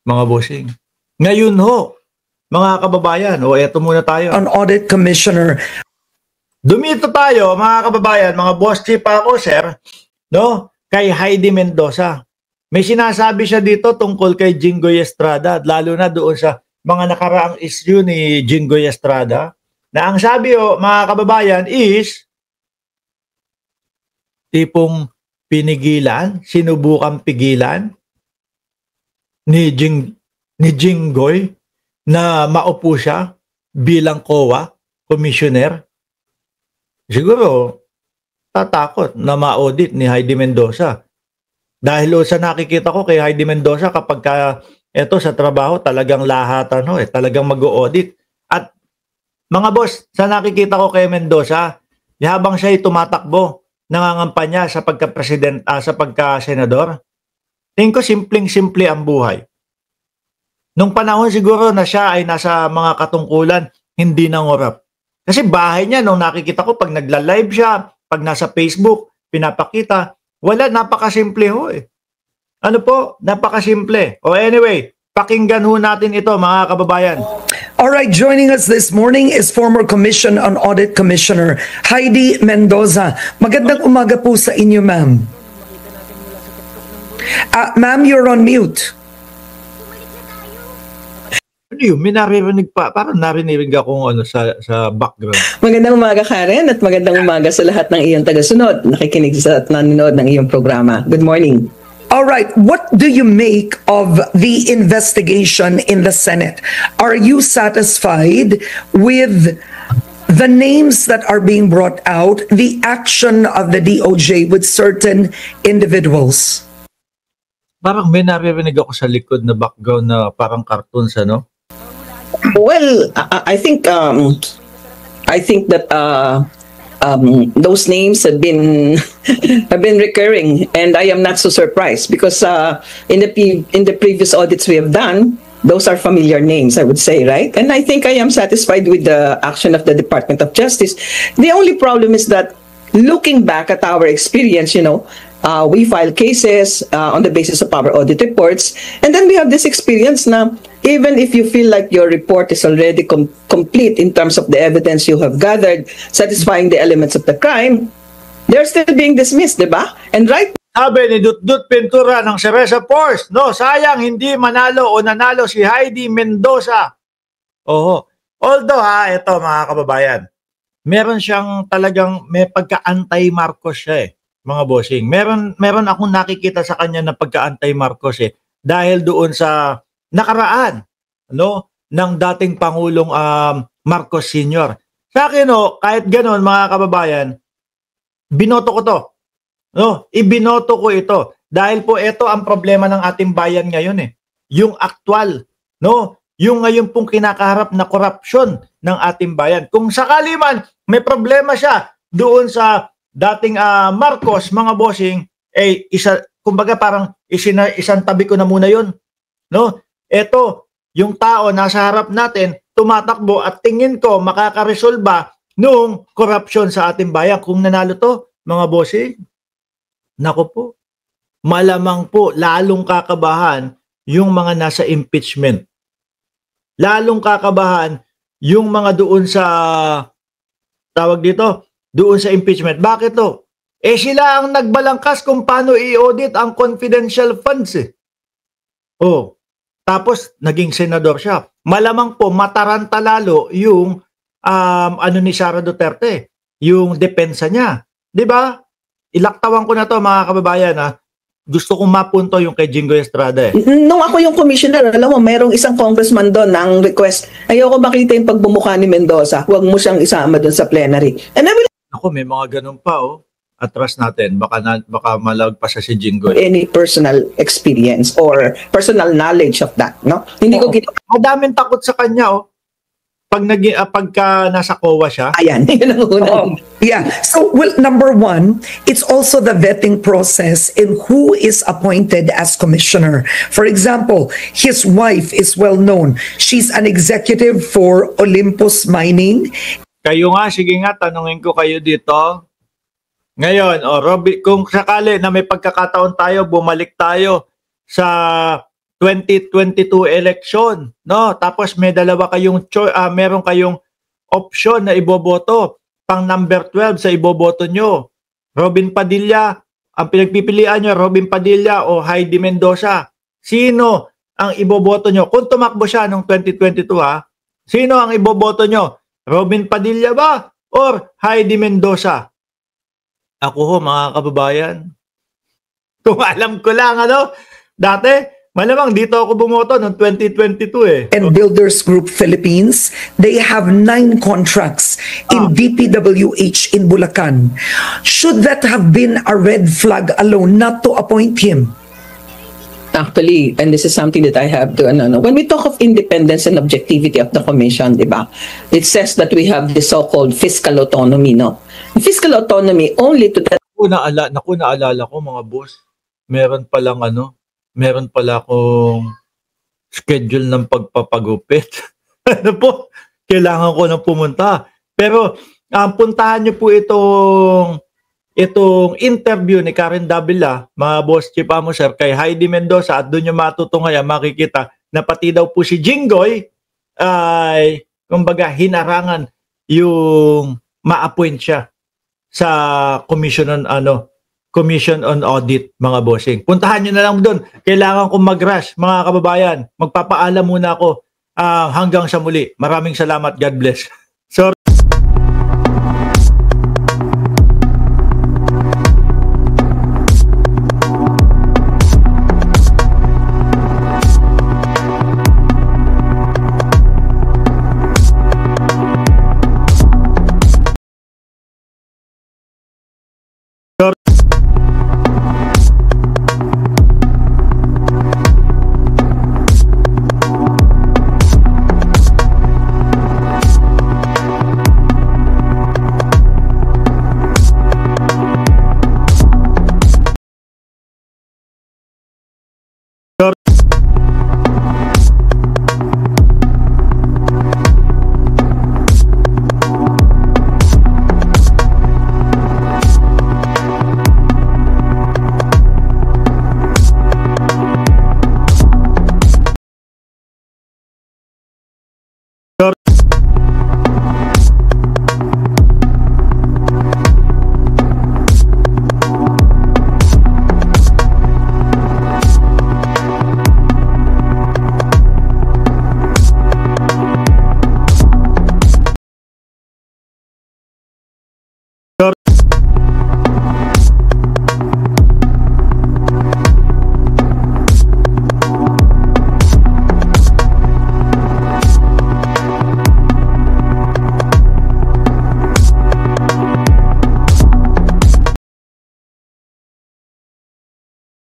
mga bossing. Ngayon ho, mga kababayan, eto muna tayo. An audit commissioner. Dumito tayo, mga kababayan, mga boss chief ako, sir, no? Kay Heidi Mendoza. May sinasabi siya dito tungkol kay Jinggoy Estrada, lalo na doon sa mga nakaraang issue ni Jinggoy Estrada, na ang sabi mga kababayan is tipong pinigilan, sinubukan pigilan ni Jinggoy na maupo siya bilang COA, commissioner. Siguro tatakot na ma-audit ni Heidi Mendoza. Dahil sa nakikita ko kay Heidi Mendoza, kapag eto sa trabaho, talagang lahatan, talagang mag-audit. At mga boss, sa nakikita ko kay Mendoza, habang siya ay tumatakbo, nangangampanya sa pagka-president, sa pagka-senador, tingin ko simpleng-simple ang buhay. Nung panahon siguro na siya ay nasa mga katungkulan, hindi nangorap. Kasi bahay niya, nung nakikita ko, pag nagla-live siya, pag nasa Facebook, pinapakita, wala, napakasimple ho eh. Ano po? Napakasimple. Anyway, pakinggan ho natin ito, mga kababayan. All right, joining us this morning is former Commission on Audit Commissioner Heidi Mendoza. Magandang umaga po sa inyo, ma'am. Ma'am, you're on mute. Ano yun? May naririnig pa. Parang narinig akong sa background. Magandang umaga, Karen, at magandang umaga sa lahat ng iyong tagasunod, nakikinig sa at nanonood ng iyong programa. Good morning. All right, what do you make of the investigation in the Senate? Are you satisfied with the names that are being brought out, the action of the DOJ with certain individuals? Parang may naririnig ako sa likod na background na parang cartoons, ano? Well, I think that those names have been recurring, and I am not so surprised because in the previous audits we have done, those are familiar names, I would say, right? And I think I am satisfied with the action of the Department of Justice. The only problem is that looking back at our experience, we file cases on the basis of our audit reports, and then we have this experience now. Even if you feel like your report is already complete in terms of the evidence you have gathered, satisfying the elements of the crime, they're still being dismissed, diba? And right. Sabi ni Dutdut Pintura ng Cereza Force, sayang hindi manalo o nanalo si Heidi Mendoza. Although ito mga kababayan, meron siyang talagang may pagka-anti-Marcos siya mga bossing. Meron akong nakikita sa kanya na pagka-anti-Marcos dahil doon sa nakaraan ng dating Pangulong Marcos Sr. Sa akin kahit ganoon mga kababayan, binoto ko to. Ibinoto ko ito dahil po ito ang problema ng ating bayan ngayon Yung aktual, yung ngayon pong kinakaharap na korupsyon ng ating bayan. Kung sakali man may problema siya doon sa dating Marcos, mga bossing, kumbaga parang isang tabi ko na muna yun. Ito, yung tao nasa harap natin, tumatakbo at tingin ko makakaresolba nung korupsyon sa ating bayan. Kung nanalo to, mga bossing, nako po, malamang po, lalong kakabahan yung mga nasa impeachment. Lalong kakabahan yung mga doon sa, tawag dito, doon sa impeachment. Bakit to? Sila ang nagbalangkas kung paano i-audit ang confidential funds Tapos, naging senador siya. Malamang po, mataranta lalo yung ni Sara Duterte, yung depensa niya. Diba? Ilaktawan ko na to mga kababayan Gusto kong mapunto yung kay Jinggoy Estrada Nung ako yung commissioner, alam mo, mayroong isang congressman doon ng request, ayoko makita yung pagbumukha ni Mendoza, huwag mo siyang isama doon sa plenary. And I will... Ako, may mga ganun pa atras natin, baka malagpas si Jinggoy. Any personal experience or personal knowledge of that, no? Hindi ko madaming takot sa kanya pagka nasa COA siya. Ayan, yun ang unang. Yeah. So, well, number one, it's also the vetting process in who is appointed as commissioner. For example, his wife is well known. She's an executive for Olympus Mining. Kayo nga, sige nga, tanungin ko kayo dito. Ngayon, Robby, kung sakali na may pagkakataon tayo, bumalik tayo sa 2022 election, no? Tapos may dalawa kayong meron kayong option na iboboto. Pang number 12 sa iboboto nyo. Robin Padilla, ang pinagpipilian nyo, Robin Padilla o Heidi Mendoza. Sino ang iboboto nyo? Kung tumakbo siya noong 2022 sino ang iboboto nyo? Robin Padilla ba or Heidi Mendoza? Ako ho, mga kababayan. Kung alam ko lang, dati, malamang dito ako bumoto noong 2022 And Builders Group Philippines, they have 9 contracts in DPWH in Bulacan. Should that have been a red flag alone not to appoint him? Actually, and this is something that I have to, when we talk of independence and objectivity of the commission, di ba? It says that we have the so-called fiscal autonomy, no? Fiscal autonomy only to that. Naalala ko mga boss, meron pala akong schedule ng pagpapagupit. Kailangan ko nang pumunta. Pero puntahan niyo po itong interview ni Karen Davila, mga boss Chief Amo Sir, kay Heidi Mendoza, at doon nyo matutunghayan, makikita na pati daw po si Jinggoy ay, kumbaga, hinarangan yung ma-appoint siya sa Commission on Audit, mga bossing. Puntahan nyo na lang doon. Kailangan kong mag-rush, mga kababayan. Magpapaalam muna ako hanggang sa muli. Maraming salamat. God bless. Sorry.